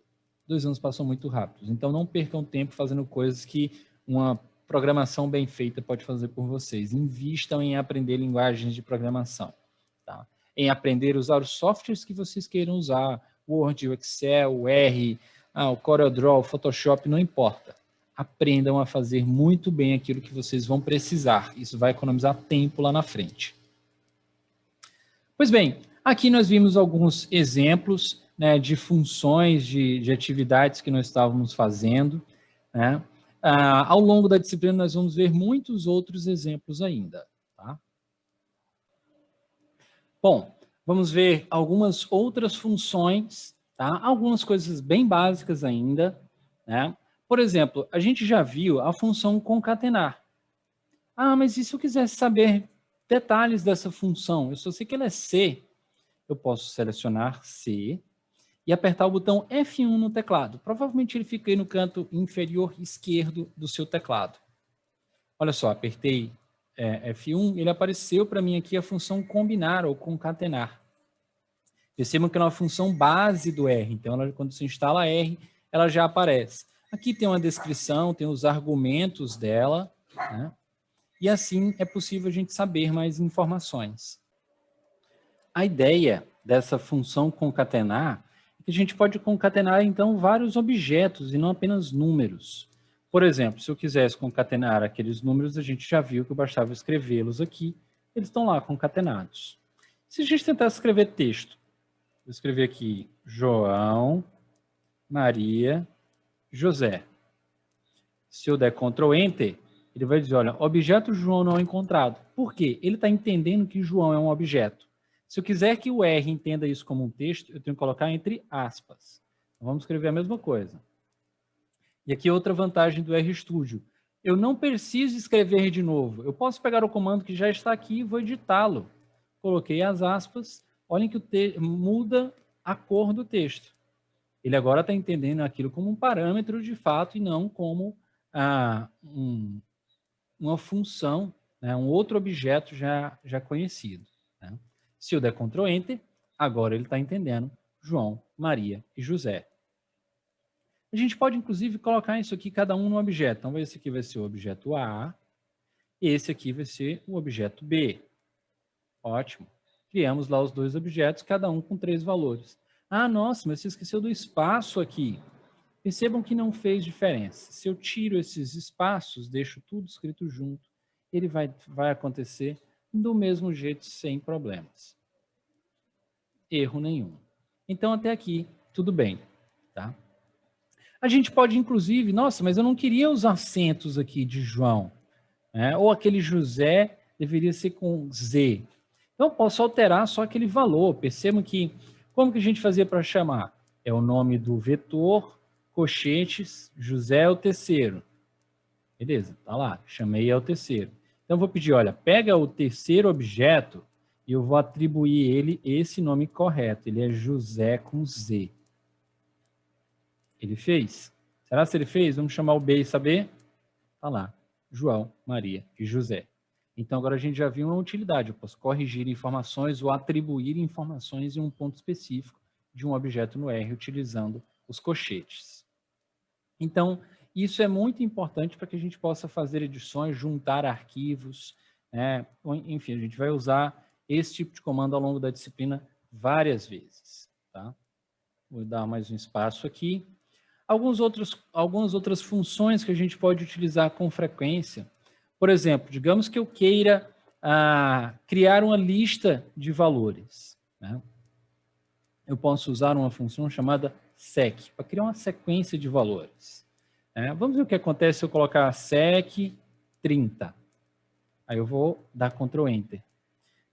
2 anos passou muito rápido. Então, não percam tempo fazendo coisas que uma programação bem feita pode fazer por vocês. Invistam em aprender linguagens de programação. Tá? Em aprender a usar os softwares que vocês queiram usar. Word, o Excel, o R, o CorelDRAW, o Photoshop, não importa. Aprendam a fazer muito bem aquilo que vocês vão precisar. Isso vai economizar tempo lá na frente. Pois bem, aqui nós vimos alguns exemplos, né, de funções, de atividades que nós estávamos fazendo, né? Ao longo da disciplina, nós vamos ver muitos outros exemplos ainda. Tá? Bom, vamos ver algumas outras funções, tá? Algumas coisas bem básicas ainda. Né? Por exemplo, a gente já viu a função concatenar. Mas e se eu quisesse saber detalhes dessa função? Eu só sei que ela é C. Eu posso selecionar C e apertar o botão F1 no teclado. Provavelmente ele fica aí no canto inferior esquerdo do seu teclado. Olha só, apertei F1, ele apareceu para mim aqui a função combinar ou concatenar. Percebam que é uma função base do R, então quando se instala R, ela já aparece. Aqui tem uma descrição, tem os argumentos dela, né? E assim é possível a gente saber mais informações. A ideia dessa função concatenar é que a gente pode concatenar, então, vários objetos e não apenas números. Por exemplo, se eu quisesse concatenar aqueles números, a gente já viu que bastava escrevê-los aqui. Eles estão lá concatenados. Se a gente tentar escrever texto, vou escrever aqui João, Maria, José. Se eu der Ctrl Enter, ele vai dizer, olha, objeto João não encontrado. Por quê? Ele está entendendo que João é um objeto. Se eu quiser que o R entenda isso como um texto, eu tenho que colocar entre aspas. Então, vamos escrever a mesma coisa. E aqui outra vantagem do RStudio. Eu não preciso escrever de novo. Eu posso pegar o comando que já está aqui e vou editá-lo. Coloquei as aspas. Olhem que muda a cor do texto. Ele agora está entendendo aquilo como um parâmetro de fato e não como uma função, né, um outro objeto já conhecido. Né? Se eu der Ctrl Enter, agora ele está entendendo João, Maria e José. A gente pode, inclusive, colocar isso aqui, cada um no objeto. Então, esse aqui vai ser o objeto A, e esse aqui vai ser o objeto B. Ótimo. Criamos lá os 2 objetos, cada um com 3 valores. Nossa, mas você esqueceu do espaço aqui. Percebam que não fez diferença. Se eu tiro esses espaços, deixo tudo escrito junto, ele vai acontecer do mesmo jeito, sem problemas. Erro nenhum. Então, até aqui, tudo bem. Tá? A gente pode, inclusive, nossa, mas eu não queria os acentos aqui de João. Né? Ou aquele José deveria ser com Z. Então, eu posso alterar só aquele valor. Percebam que, como que a gente fazia para chamar? É o nome do vetor, cochetes, José é o terceiro. Beleza, tá lá, chamei é o terceiro. Então, eu vou pedir, olha, pega o terceiro objeto e eu vou atribuir ele esse nome correto. Ele é José com Z. Ele fez? Será que ele fez? Vamos chamar o B e saber? Tá lá, João, Maria e José. Então, agora a gente já viu uma utilidade. Eu posso corrigir informações ou atribuir informações em um ponto específico de um objeto no R, utilizando os cochetes. Então, isso é muito importante para que a gente possa fazer edições, juntar arquivos, né? Enfim, a gente vai usar esse tipo de comando ao longo da disciplina várias vezes. Tá? Vou dar mais um espaço aqui. Algumas outras funções que a gente pode utilizar com frequência. Por exemplo, digamos que eu queira criar uma lista de valores. Né? Eu posso usar uma função chamada sec, para criar uma sequência de valores. Vamos ver o que acontece se eu colocar sec 30. Aí eu vou dar Ctrl Enter.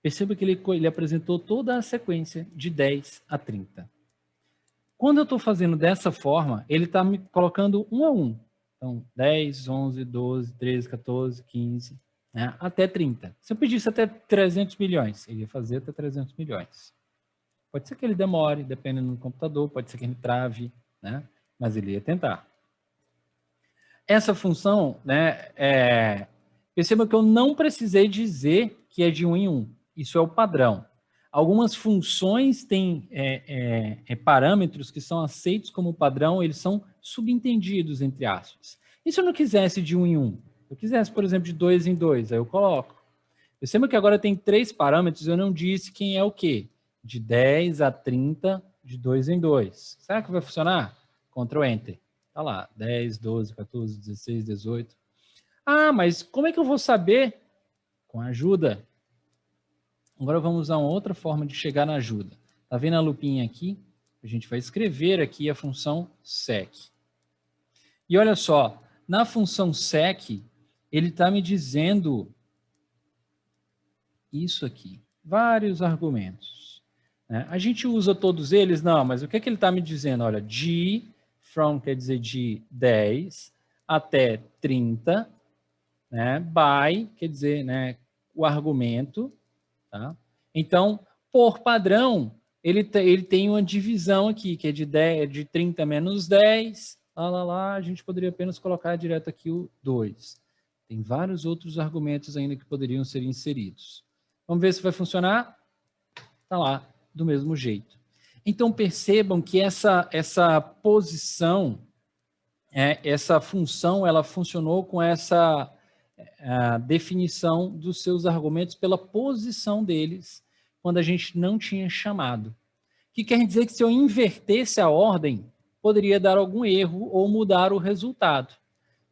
Perceba que ele apresentou toda a sequência de 10 a 30. Quando eu estou fazendo dessa forma, ele está me colocando um a um. Então, 10, 11, 12, 13, 14, 15, né? Até 30. Se eu pedisse até 300 milhões, ele ia fazer até 300 milhões. Pode ser que ele demore, dependendo do computador, pode ser que ele trave, né? Mas ele ia tentar. Essa função, né, perceba que eu não precisei dizer que é de 1 em 1. Isso é o padrão. Algumas funções têm parâmetros que são aceitos como padrão, eles são subentendidos, entre aspas. E se eu não quisesse de 1 em 1? Eu quisesse, por exemplo, de 2 em 2, aí eu coloco. Perceba que agora tem 3 parâmetros, eu não disse quem é o quê? De 10 a 30, de 2 em 2. Será que vai funcionar? Ctrl Enter. Tá lá, 10, 12, 14, 16, 18. Ah, mas como é que eu vou saber? Com a ajuda. Agora vamos usar uma outra forma de chegar na ajuda. Tá vendo a lupinha aqui? A gente vai escrever aqui a função sec. E olha só, na função sec, ele está me dizendo isso aqui. Vários argumentos. Né? A gente usa todos eles? Não, mas o que, é que ele está me dizendo? Olha, de, from quer dizer de 10 até 30, né? By quer dizer, né, o argumento. Tá? Então, por padrão, ele tem uma divisão aqui, que é de 30 menos 10, a gente poderia apenas colocar direto aqui o 2. Tem vários outros argumentos ainda que poderiam ser inseridos. Vamos ver se vai funcionar? Está lá, do mesmo jeito. Então, percebam que essa posição, essa função, ela funcionou com essa definição dos seus argumentos pela posição deles, quando a gente não tinha chamado. O que quer dizer que se eu invertesse a ordem, poderia dar algum erro ou mudar o resultado.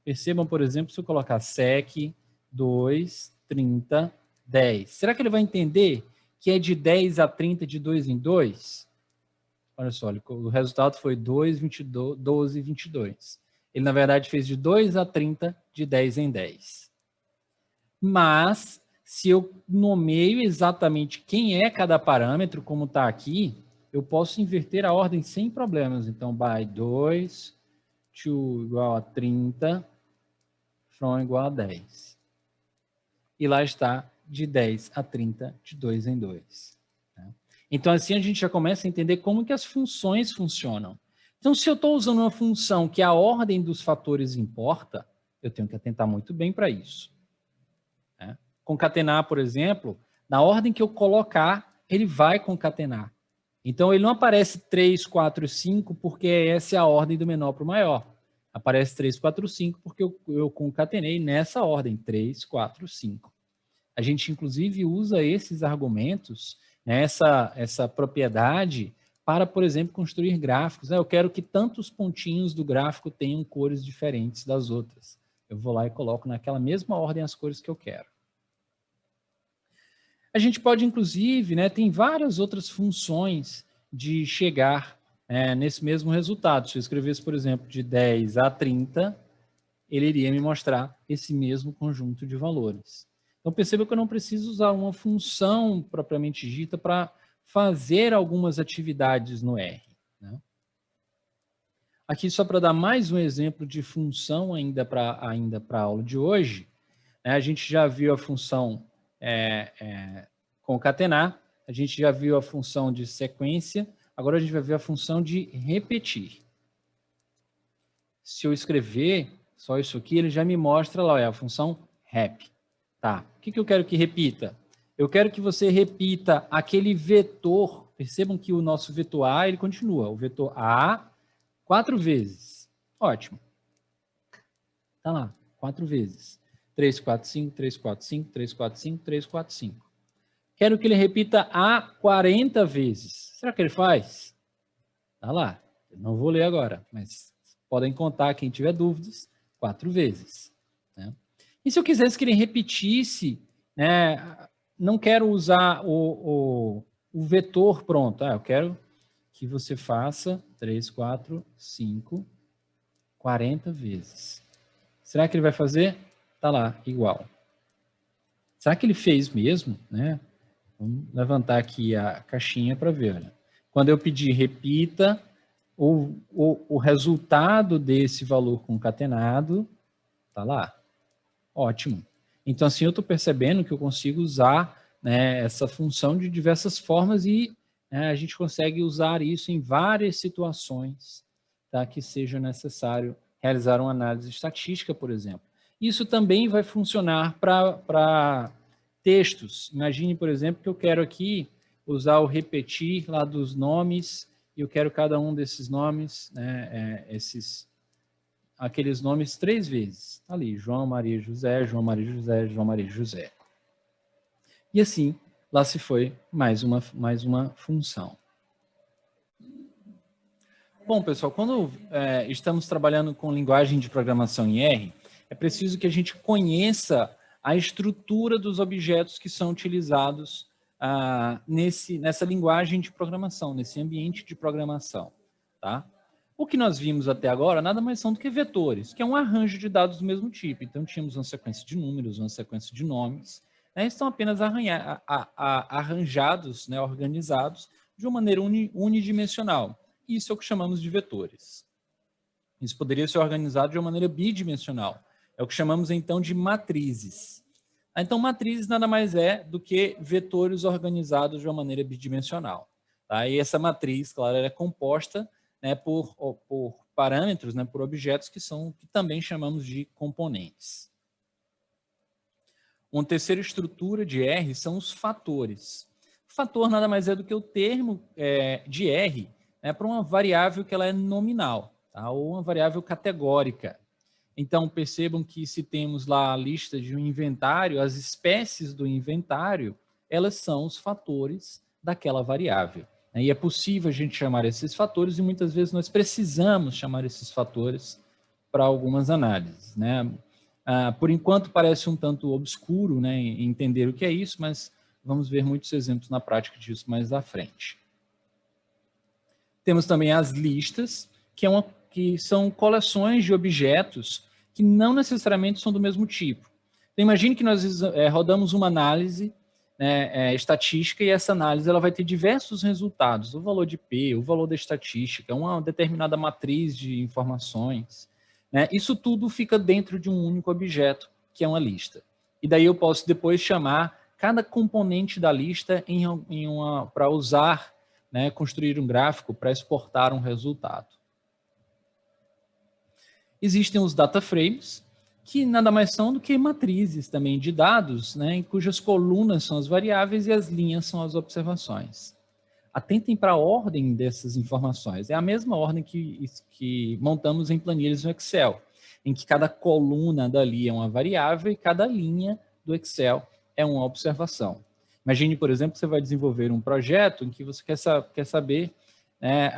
Percebam, por exemplo, se eu colocar sec 2, 30, 10. Será que ele vai entender que é de 10 a 30 de 2 em 2? Olha só, o resultado foi 2, 22, 12, 22. Ele, na verdade, fez de 2 a 30 de 10 em 10. Mas, se eu nomeio exatamente quem é cada parâmetro, como está aqui, eu posso inverter a ordem sem problemas. Então, by 2, to igual a 30, from igual a 10. E lá está, de 10 a 30, de 2 em 2. Então, assim a gente já começa a entender como que as funções funcionam. Então, se eu estou usando uma função que a ordem dos fatores importa, eu tenho que atentar muito bem para isso. Concatenar, por exemplo, na ordem que eu colocar, ele vai concatenar. Então, ele não aparece 3, 4, 5, porque essa é a ordem do menor para o maior. Aparece 3, 4, 5, porque eu concatenei nessa ordem, 3, 4, 5. A gente, inclusive, usa esses argumentos, né, essa propriedade, para, por exemplo, construir gráficos. Eu quero que tantos pontinhos do gráfico tenham cores diferentes das outras. Eu vou lá e coloco naquela mesma ordem as cores que eu quero. A gente pode, inclusive, né, tem várias outras funções de chegar nesse mesmo resultado. Se eu escrevesse, por exemplo, de 10 a 30, ele iria me mostrar esse mesmo conjunto de valores. Então, perceba que eu não preciso usar uma função propriamente dita para fazer algumas atividades no R. Né? Aqui, só para dar mais um exemplo de função ainda para a aula de hoje, né, a gente já viu a função concatenar, a gente já viu a função de sequência, agora a gente vai ver a função de repetir. Se eu escrever só isso aqui, ele já me mostra lá, a função rep. Tá, o que eu quero que repita? Eu quero que você repita aquele vetor, percebam que o nosso vetor A, ele continua, o vetor A 4 vezes. Ótimo. Tá lá, 4 vezes. 3, 4, 5, 3, 4, 5, 3, 4, 5, 3, 4, 5. Quero que ele repita A 40 vezes. Será que ele faz? Tá lá. Eu não vou ler agora, mas podem contar, quem tiver dúvidas, 4 vezes. Né? E se eu quisesse que ele repetisse, né, não quero usar o vetor pronto. Eu quero que você faça 3, 4, 5, 40 vezes. Será que ele vai fazer? Tá lá, igual. Será que ele fez mesmo? Né? Vamos levantar aqui a caixinha para ver. Olha. Quando eu pedir repita o resultado desse valor concatenado está lá. Ótimo. Então, assim, eu estou percebendo que eu consigo usar, né, essa função de diversas formas e a gente consegue usar isso em várias situações, tá, que seja necessário realizar uma análise estatística, por exemplo. Isso também vai funcionar para textos. Imagine, por exemplo, que eu quero aqui usar o repetir lá dos nomes, e eu quero cada um desses nomes, né, aqueles nomes 3 vezes. Ali, João, Maria, José, João, Maria, José, João, Maria, José. E assim, lá se foi mais uma função. Bom, pessoal, quando estamos trabalhando com linguagem de programação em R, é preciso que a gente conheça a estrutura dos objetos que são utilizados nessa linguagem de programação, nesse ambiente de programação, tá? O que nós vimos até agora nada mais são do que vetores, que é um arranjo de dados do mesmo tipo. Então, tínhamos uma sequência de números, uma sequência de nomes, né? Estão apenas arranjados, né, organizados de uma maneira unidimensional. Isso é o que chamamos de vetores. Isso poderia ser organizado de uma maneira bidimensional. É o que chamamos, então, de matrizes. Então, matrizes nada mais é do que vetores organizados de uma maneira bidimensional. Tá? E essa matriz, claro, ela é composta, né, por parâmetros, né, por objetos que também chamamos de componentes. Uma terceira estrutura de R são os fatores. Fator nada mais é do que o termo de R, né, para uma variável que ela é nominal, tá? Ou uma variável categórica. Então, percebam que se temos lá a lista de um inventário, as espécies do inventário, elas são os fatores daquela variável. E é possível a gente chamar esses fatores e muitas vezes nós precisamos chamar esses fatores para algumas análises, né? Por enquanto parece um tanto obscuro, né, entender o que é isso, mas vamos ver muitos exemplos na prática disso mais à frente. Temos também as listas, que são coleções de objetos que não necessariamente são do mesmo tipo. Então, imagine que nós rodamos uma análise, né, estatística, e essa análise ela vai ter diversos resultados, o valor de P, o valor da estatística, uma determinada matriz de informações, né? Isso tudo fica dentro de um único objeto, que é uma lista. E daí eu posso depois chamar cada componente da lista para usar, né, construir um gráfico para exportar um resultado. Existem os data frames, que nada mais são do que matrizes também de dados, né, em cujas colunas são as variáveis e as linhas são as observações. Atentem para a ordem dessas informações. É a mesma ordem que montamos em planilhas no Excel, em que cada coluna dali é uma variável e cada linha do Excel é uma observação. Imagine, por exemplo, que você vai desenvolver um projeto em que você quer saber, né,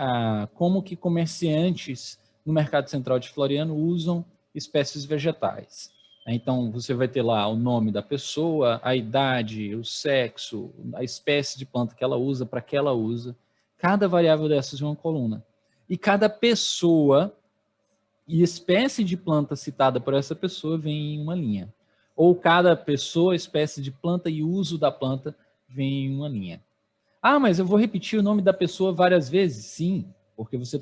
como que comerciantes no Mercado Central de Floriano usam espécies vegetais. Então, você vai ter lá o nome da pessoa, a idade, o sexo, a espécie de planta que ela usa, para que ela usa. Cada variável dessas é uma coluna. E cada pessoa e espécie de planta citada por essa pessoa vem em uma linha. Ou cada pessoa, espécie de planta e uso da planta vem em uma linha. Ah, mas eu vou repetir o nome da pessoa várias vezes? Sim, porque você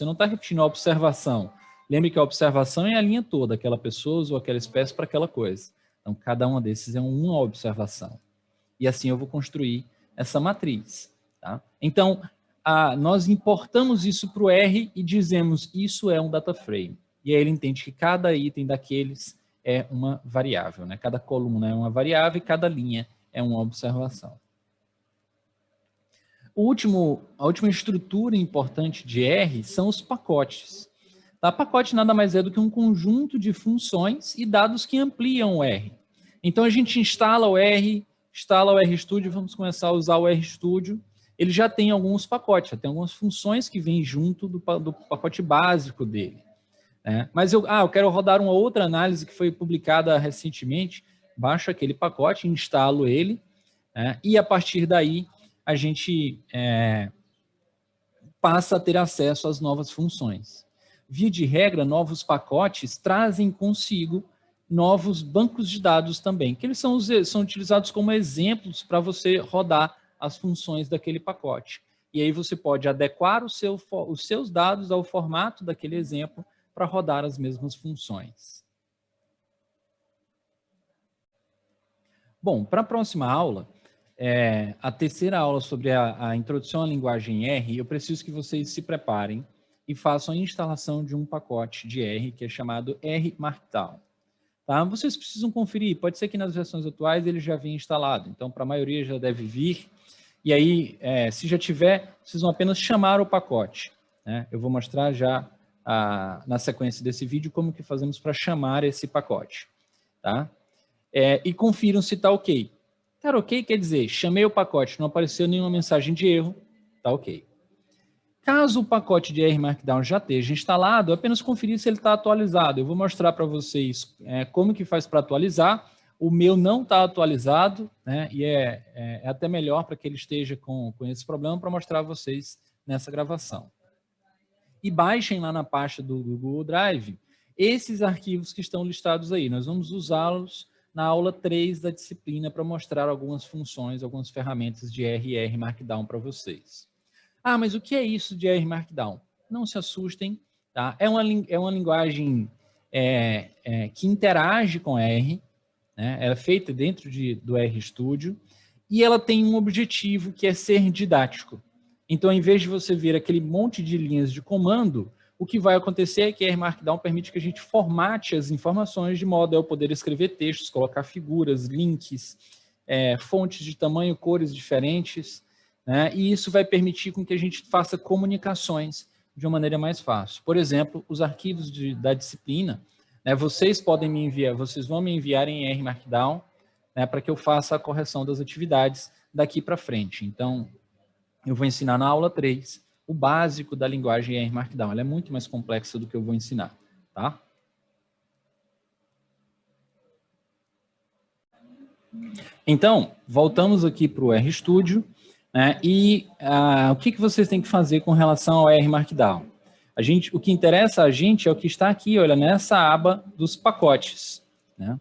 não está repetindo a observação. Lembre que a observação é a linha toda, aquela pessoa ou aquela espécie para aquela coisa. Então, cada uma desses é uma observação. E assim eu vou construir essa matriz. Tá? Então, nós importamos isso para o R e dizemos isso é um data frame. E aí ele entende que cada item daqueles é uma variável. Né? Cada coluna é uma variável e cada linha é uma observação. A última estrutura importante de R são os pacotes. Tá? Pacote nada mais é do que um conjunto de funções e dados que ampliam o R. Então, a gente instala o RStudio, vamos começar a usar o RStudio. Ele já tem alguns pacotes, já tem algumas funções que vêm junto do pacote básico dele. Né? Mas eu quero rodar uma outra análise que foi publicada recentemente, baixo aquele pacote, instalo ele, né? E a partir daí a gente passa a ter acesso às novas funções. Via de regra, novos pacotes trazem consigo novos bancos de dados também, que eles são utilizados como exemplos para você rodar as funções daquele pacote. e aí você pode adequar os seus dados ao formato daquele exemplo para rodar as mesmas funções. Bom, para a próxima aula, a terceira aula sobre a introdução à linguagem R, eu preciso que vocês se preparem e façam a instalação de um pacote de R, que é chamado R Markdown. Tá? Vocês precisam conferir, pode ser que nas versões atuais ele já venha instalado, então para a maioria já deve vir, e aí, se já tiver, vocês vão apenas chamar o pacote. Né? Eu vou mostrar já na sequência desse vídeo como que fazemos para chamar esse pacote. Tá? E confiram se está ok. Tá ok quer dizer, chamei o pacote, não apareceu nenhuma mensagem de erro, tá ok. Caso o pacote de R Markdown já esteja instalado, apenas conferir se ele está atualizado. Eu vou mostrar para vocês como que faz para atualizar. O meu não está atualizado, né? E é até melhor para que ele esteja com esse problema para mostrar a vocês nessa gravação. E baixem lá na pasta do Google Drive esses arquivos que estão listados aí. Nós vamos usá-los na aula 3 da disciplina para mostrar algumas funções, algumas ferramentas de R e R Markdown para vocês. Ah, mas o que é isso de R Markdown? Não se assustem, tá? É uma linguagem que interage com R, né? Ela é feita dentro do RStudio e ela tem um objetivo que é ser didático. Então, em vez de você ver aquele monte de linhas de comando, o que vai acontecer é que R Markdown permite que a gente formate as informações de modo a eu poder escrever textos, colocar figuras, links, fontes de tamanho, cores diferentes, né? E isso vai permitir com que a gente faça comunicações de uma maneira mais fácil. Por exemplo, os arquivos da disciplina, né, vocês vão me enviar em R Markdown, né, para que eu faça a correção das atividades daqui para frente. Então, eu vou ensinar na aula 3 o básico da linguagem R Markdown. Ela é muito mais complexa do que eu vou ensinar, tá? Então, voltamos aqui para o RStudio, né, e o que vocês têm que fazer com relação ao R Markdown? O que interessa a gente é o que está aqui, olha, nessa aba dos pacotes. Né?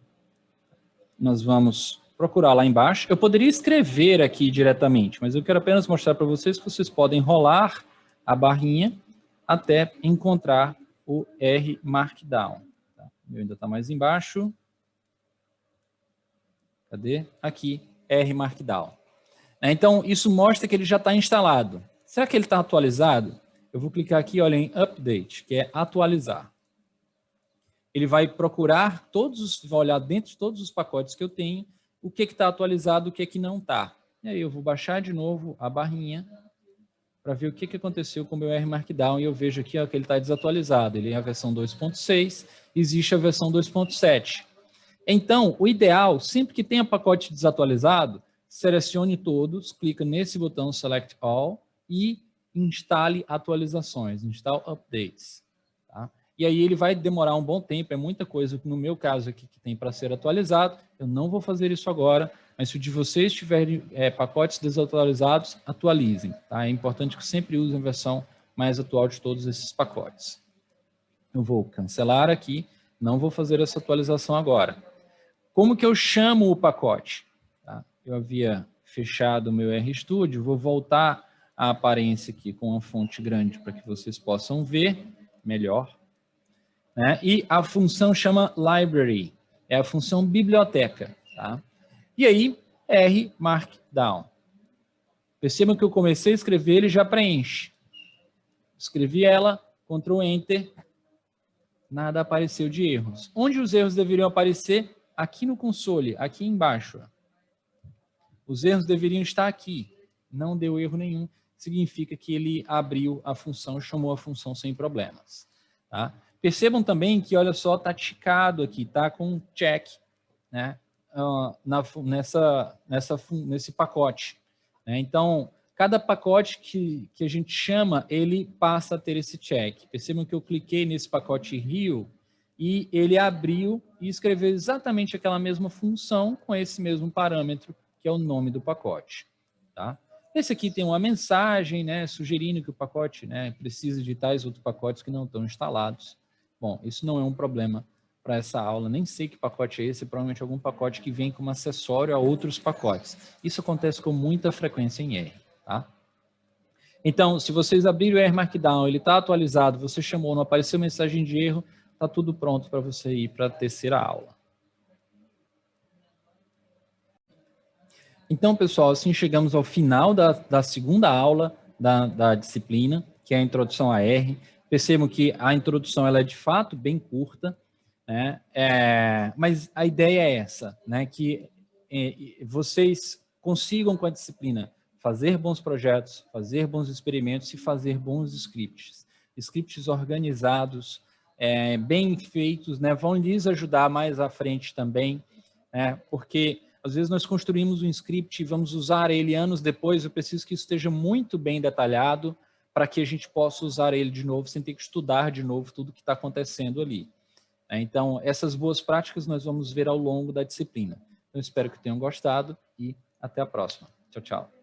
Nós vamos procurar lá embaixo. Eu poderia escrever aqui diretamente, mas eu quero apenas mostrar para vocês que vocês podem rolar a barrinha até encontrar o R Markdown. Tá? O meu ainda está mais embaixo. Cadê? Aqui, R Markdown. Então, isso mostra que ele já está instalado. Será que ele está atualizado? Eu vou clicar aqui, olha, em Update, que é atualizar. Ele vai procurar vai olhar dentro de todos os pacotes que eu tenho, o que está atualizado, o que não está. E aí eu vou baixar de novo a barrinha para ver o que aconteceu com o meu R Markdown e eu vejo aqui ó, que ele está desatualizado. Ele é a versão 2.6, existe a versão 2.7. Então, o ideal, sempre que tenha pacote desatualizado, selecione todos, clica nesse botão Select All e instale atualizações, install updates. Tá? E aí ele vai demorar um bom tempo, é muita coisa, no meu caso aqui, que tem para ser atualizado. Eu não vou fazer isso agora, mas se o de vocês tiverem pacotes desatualizados, atualizem. Tá? É importante que sempre usem a versão mais atual de todos esses pacotes. Eu vou cancelar aqui, não vou fazer essa atualização agora. Como que eu chamo o pacote? Tá? Eu havia fechado o meu RStudio, vou voltar a aparência aqui com uma fonte grande para que vocês possam ver melhor. Né? E a função chama library, é a função biblioteca. Tá? E aí, R Markdown. Percebam que eu comecei a escrever, ele já preenche. Escrevi ela, Ctrl Enter, nada apareceu de erros. Onde os erros deveriam aparecer? Aqui no console, aqui embaixo. Os erros deveriam estar aqui. Não deu erro nenhum. Significa que ele abriu a função, chamou a função sem problemas. Tá? Percebam também que, olha só, está ticado aqui, está com um check, né? Nesse pacote. Né? Então, cada pacote que a gente chama, ele passa a ter esse check. Percebam que eu cliquei nesse pacote Rio e ele abriu e escreveu exatamente aquela mesma função com esse mesmo parâmetro, que é o nome do pacote. Tá? Esse aqui tem uma mensagem, né, sugerindo que o pacote, né, precisa de tais outros pacotes que não estão instalados. Bom, isso não é um problema para essa aula, nem sei que pacote é esse, provavelmente algum pacote que vem como acessório a outros pacotes. Isso acontece com muita frequência em R. Tá? Então, se vocês abrirem o R Markdown, ele está atualizado, você chamou, não apareceu mensagem de erro, está tudo pronto para você ir para a terceira aula. Então, pessoal, assim chegamos ao final da segunda aula da disciplina, que é a introdução a R. Percebam que a introdução ela é de fato bem curta, né? Mas a ideia é essa, né? Que vocês consigam com a disciplina fazer bons projetos, fazer bons experimentos e fazer bons scripts. Scripts organizados, bem feitos, né? Vão lhes ajudar mais à frente também, porque às vezes nós construímos um script e vamos usar ele anos depois, eu preciso que isso esteja muito bem detalhado para que a gente possa usar ele de novo, sem ter que estudar de novo tudo que está acontecendo ali. Então, essas boas práticas nós vamos ver ao longo da disciplina. Eu espero que tenham gostado e até a próxima. Tchau, tchau.